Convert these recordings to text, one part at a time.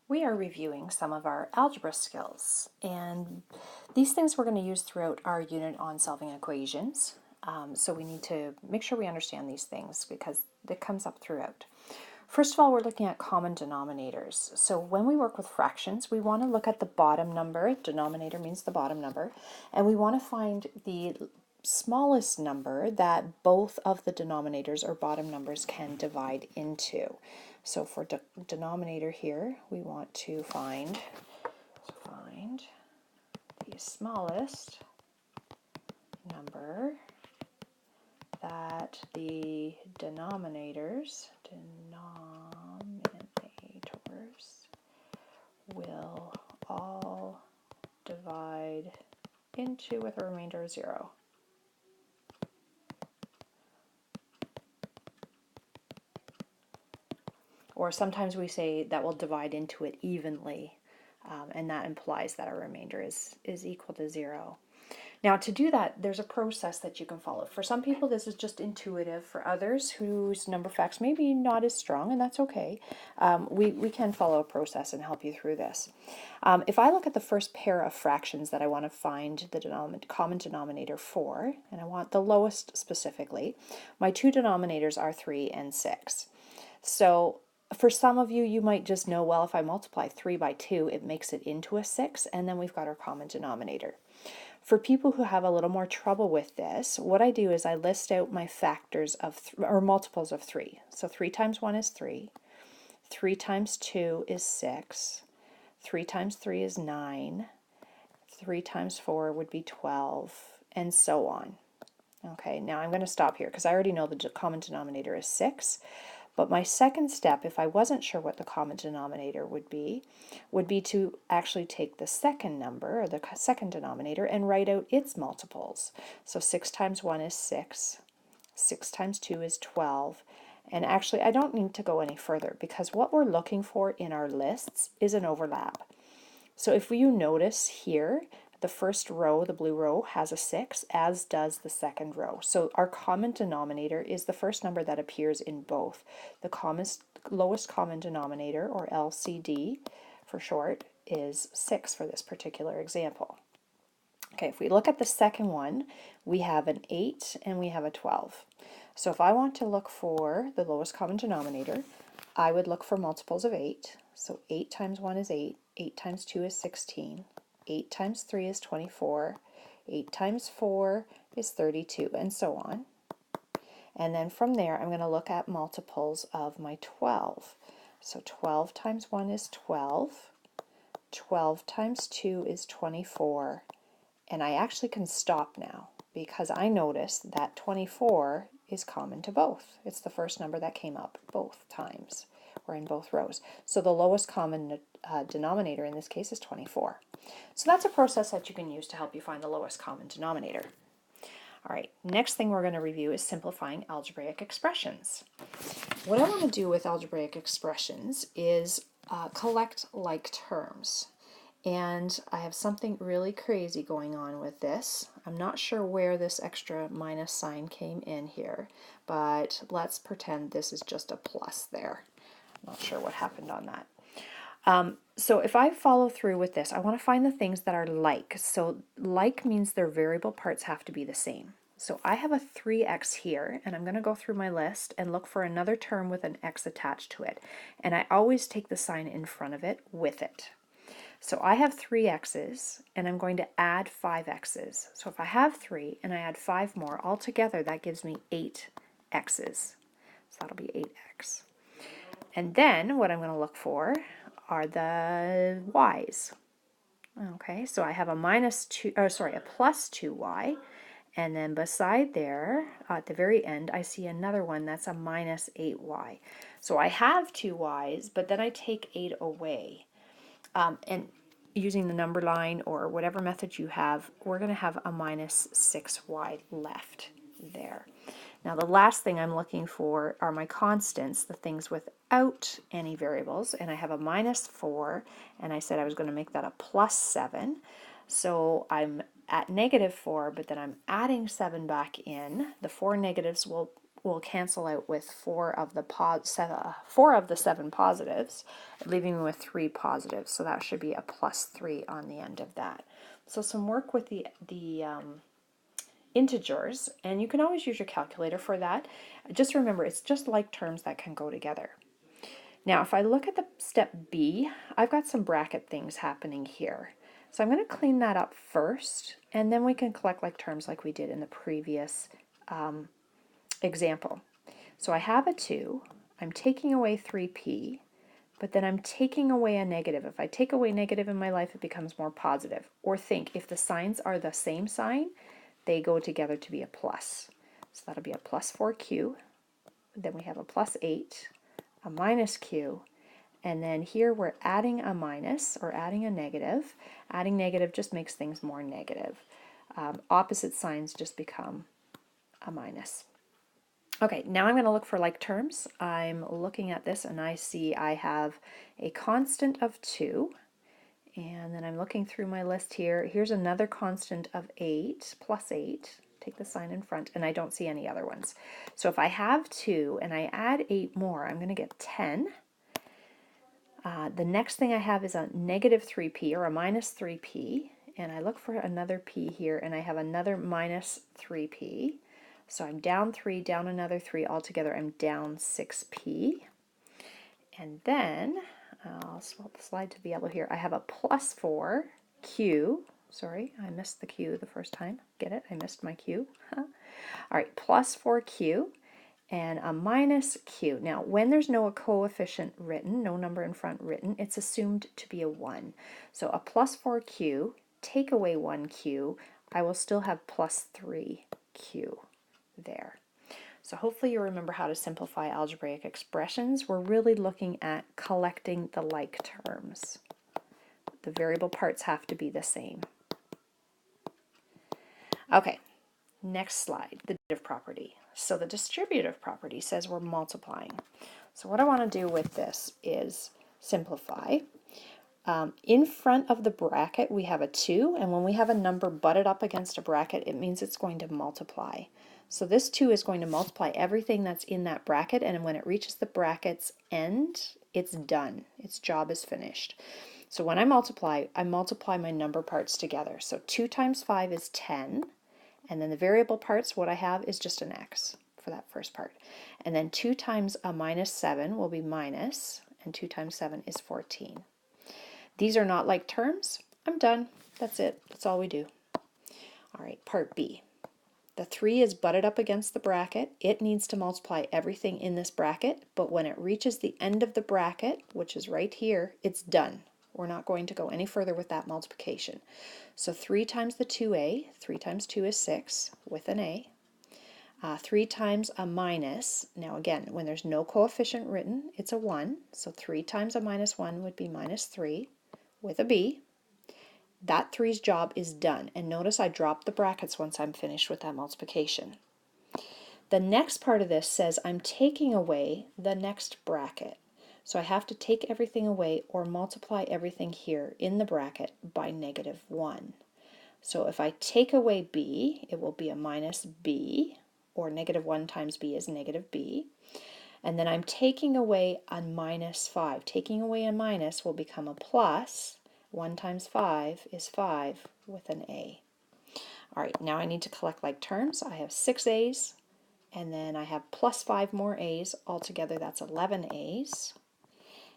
We are reviewing some of our algebra skills, and these things we're going to use throughout our unit on solving equations. So we need to make sure we understand these things because it comes up throughout. First of all, we're looking at common denominators. So when we work with fractions, we want to look at the bottom number. Denominator means the bottom number, and we want to find the smallest number that both of the denominators or bottom numbers can divide into. So for denominator here, we want to find the smallest number that the denominators will all divide into with a remainder of 0. Or sometimes we say that will divide into it evenly, and that implies that our remainder is equal to 0. Now, to do that, there's a process that you can follow. For some people, this is just intuitive. For others whose number facts may be not as strong, and that's okay, we can follow a process and help you through this. If I look at the first pair of fractions that I want to find the common denominator for, and I want the lowest specifically, my two denominators are 3 and 6. So for some of you, you might just know, well, if I multiply 3 by 2, it makes it into a 6, and then we've got our common denominator. For people who have a little more trouble with this, what I do is I list out my factors of, or multiples of 3. So 3 times 1 is 3, 3 times 2 is 6, 3 times 3 is 9, 3 times 4 would be 12, and so on. Okay, now I'm going to stop here because I already know the common denominator is 6. But my second step, if I wasn't sure what the common denominator would be to actually take the second number, or the second denominator, and write out its multiples. So 6 times 1 is 6, 6 times 2 is 12, and actually I don't need to go any further because what we're looking for in our lists is an overlap. So if you notice here, the first row, the blue row, has a 6, as does the second row. So our common denominator is the first number that appears in both. The lowest common denominator, or LCD for short, is 6 for this particular example. Okay, if we look at the second one, we have an 8 and we have a 12. So if I want to look for the lowest common denominator, I would look for multiples of 8. So 8 times 1 is 8, 8 times 2 is 16, 8 times 3 is 24, 8 times 4 is 32, and so on. And then from there, I'm going to look at multiples of my 12. So 12 times 1 is 12, 12 times 2 is 24, and I actually can stop now because I notice that 24 is common to both. It's the first number that came up both times, or in both rows. So the lowest common denominator in this case is 24. So that's a process that you can use to help you find the lowest common denominator. All right, next thing we're going to review is simplifying algebraic expressions. What I want to do with algebraic expressions is collect like terms. And I have something really crazy going on with this. I'm not sure where this extra minus sign came in here, but let's pretend this is just a plus there. I'm not sure what happened on that. So if I follow through with this, I want to find the things that are like. So like means their variable parts have to be the same. So I have a 3x here, and I'm going to go through my list and look for another term with an x attached to it. And I always take the sign in front of it with it. So I have 3 x's, and I'm going to add 5 x's. So if I have 3 and I add 5 more, altogether that gives me 8 x's. So that'll be 8x. And then what I'm going to look for are the y's. Okay, so I have a plus 2y, and then beside there, at the very end, I see another one that's a minus 8y. So I have 2 y's, but then I take 8 away. And using the number line or whatever method you have, we're going to have a minus 6y left there. Now the last thing I'm looking for are my constants, the things without any variables, and I have a minus 4, and I said I was going to make that a plus 7. So I'm at negative 4, but then I'm adding 7 back in. The 4 negatives will will cancel out with four of the 7 positives, leaving me with 3 positives. So that should be a +3 on the end of that. So some work with the integers, and you can always use your calculator for that. Just remember, it's just like terms that can go together. Now, if I look at the step B, I've got some bracket things happening here. So I'm going to clean that up first, and then we can collect like terms like we did in the previous example. So I have a 2, I'm taking away 3p, but then I'm taking away a negative. If I take away negative in my life, it becomes more positive. Or think, if the signs are the same sign, they go together to be a plus. So that'll be a +4q, then we have a +8, a -q, and then here we're adding a minus or adding a negative. Adding negative just makes things more negative. Opposite signs just become a minus. Okay, now I'm going to look for like terms. I'm looking at this and I see I have a constant of 2, and then I'm looking through my list here. Here's another constant of 8, +8. Take the sign in front, and I don't see any other ones. So if I have 2 and I add 8 more, I'm going to get 10. The next thing I have is a -3p or a -3p, and I look for another p here, and I have another -3p. So I'm down 3, down another 3, altogether I'm down 6p. And then, I'll swap the slide to be yellow here, I have a +4q. Sorry, I missed the q the first time. Get it? I missed my q. All right, +4q and a -q. Now, when there's no coefficient written, no number in front written, it's assumed to be a 1. So a +4q, take away 1q, I will still have +3q there. So hopefully you remember how to simplify algebraic expressions. We're really looking at collecting the like terms. The variable parts have to be the same. Okay, next slide, the distributive property. So the distributive property says we're multiplying. So what I want to do with this is simplify. In front of the bracket we have a 2, and when we have a number butted up against a bracket, it means it's going to multiply. So this 2 is going to multiply everything that's in that bracket, and when it reaches the bracket's end, it's done. Its job is finished. So when I multiply my number parts together. So 2 times 5 is 10, and then the variable parts, what I have is just an x for that first part. And then 2 times a -7 will be minus, and 2 times 7 is 14. These are not like terms. I'm done. That's it. That's all we do. All right, part B. The 3 is butted up against the bracket. It needs to multiply everything in this bracket, but when it reaches the end of the bracket, which is right here, it's done. We're not going to go any further with that multiplication. So 3 times the 2a, 3 times 2 is 6 with an a. 3 times a minus, now again, when there's no coefficient written, it's a 1. So 3 times a -1 would be -3 with a b. That 3's job is done. And notice I drop the brackets once I'm finished with that multiplication. The next part of this says I'm taking away the next bracket. So I have to take everything away or multiply everything here in the bracket by -1. So if I take away b, it will be a -b, or -1 times b is -b. And then I'm taking away a -5. Taking away a minus will become a plus. 1 times 5 is 5 with an a. All right, now I need to collect like terms. I have 6 a's, and then I have plus 5 more a's. Altogether, that's 11 a's.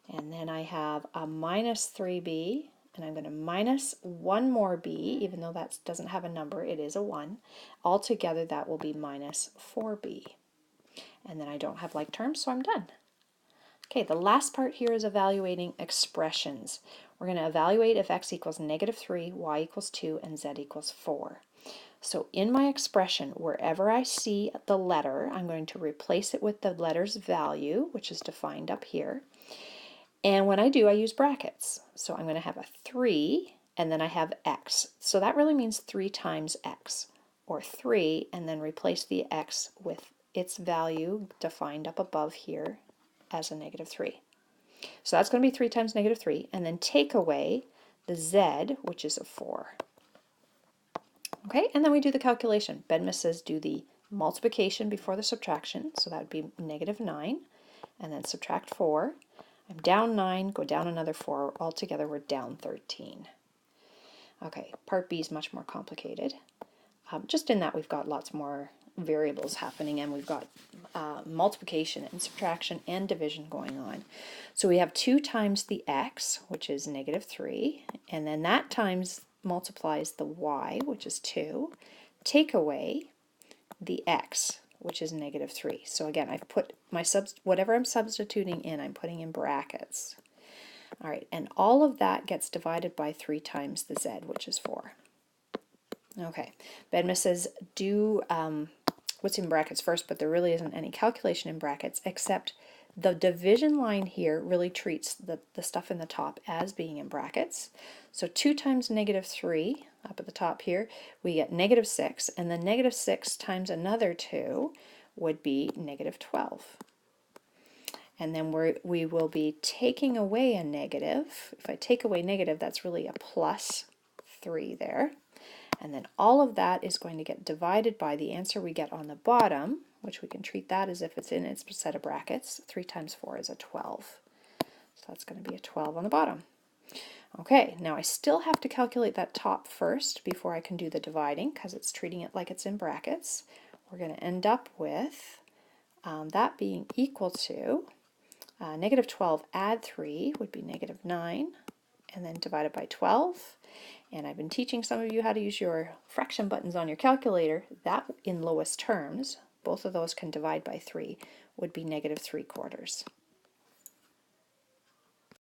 And then I have a -3b, and I'm going to minus 1 more b, even though that doesn't have a number, it is a 1. Altogether, that will be -4b. And then I don't have like terms, so I'm done. Okay, the last part here is evaluating expressions. We're going to evaluate if x equals -3, y equals 2, and z equals 4. So in my expression, wherever I see the letter, I'm going to replace it with the letter's value, which is defined up here. And when I do, I use brackets. So I'm going to have a 3, and then I have x. So that really means 3 times x, or 3, and then replace the x with its value defined up above here as a -3. So that's going to be 3 times -3, and then take away the z, which is a 4. Okay, and then we do the calculation. Bedma says do the multiplication before the subtraction, so that would be negative 9, and then subtract 4. I'm down 9, go down another 4, altogether we're down 13. Okay, part B is much more complicated. Just in that we've got lots more variables happening, and we've got multiplication and subtraction and division going on. So we have 2 times the x, which is negative 3, and then that times multiplies the y, which is 2, take away the x, which is negative 3. So again, I've put my whatever I'm substituting in, I'm putting in brackets. All right, and all of that gets divided by 3 times the z, which is 4. Okay, Bedma says do what's in brackets first, but there really isn't any calculation in brackets, except the division line here really treats the stuff in the top as being in brackets. So 2 times negative 3, up at the top here, we get negative 6, and then negative 6 times another 2 would be negative 12. And then we will be taking away a negative. If I take away negative, that's really a plus 3 there. And then all of that is going to get divided by the answer we get on the bottom, which we can treat that as if it's in its set of brackets. 3 times 4 is a 12. So that's going to be a 12 on the bottom. Okay, now I still have to calculate that top first before I can do the dividing, because it's treating it like it's in brackets. We're going to end up with that being equal to negative 12 add 3 would be negative 9, and then divided by 12. And I've been teaching some of you how to use your fraction buttons on your calculator. That, in lowest terms, both of those can divide by 3, would be negative 3/4.